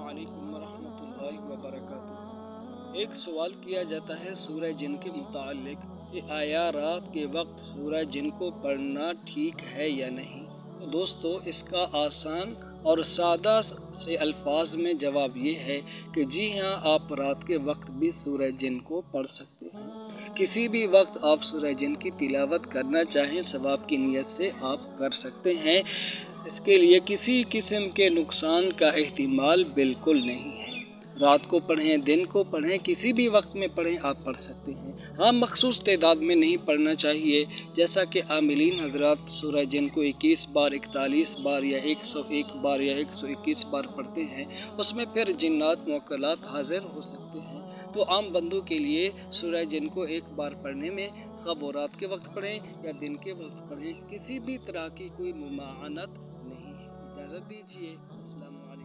अस्सलामुअलैकुम वरहमतुल्लाहि वबरकातुहू। एक सवाल किया जाता है सूरह जिन के मुताल्लिक कि आया रात के वक्त सूरह जिन को पढ़ना ठीक है या नहीं। तो दोस्तों, इसका आसान और सादा से अल्फाज में जवाब ये है कि जी हाँ, आप रात के वक्त भी सूरह जिन को पढ़ सकते हैं। किसी भी वक्त आप सूरह जिन की तिलावत करना चाहें, सवाब की नीयत से आप कर सकते हैं। इसके लिए किसी किस्म के नुकसान का एहतिमाल बिल्कुल नहीं है। रात को पढ़ें, दिन को पढ़ें, किसी भी वक्त में पढ़ें, आप पढ़ सकते हैं। हाँ, मखसूस तादाद में नहीं पढ़ना चाहिए। जैसा कि आमिलीन हजरात सूरह जिन को 21 बार, 41 बार या 101 बार या 121 बार पढ़ते हैं, उसमें फिर जिन्नात मुवक्कलात हाजिर हो सकते हैं। तो आम बंदों के लिए सूरह जिन को एक बार पढ़ने में खा वो रात के वक्त पढ़ें या दिन के वक्त पढ़ें, किसी भी तरह की कोई मुमानत नहीं है। इजाज़त दीजिए। अस्सलाम वालेकुम।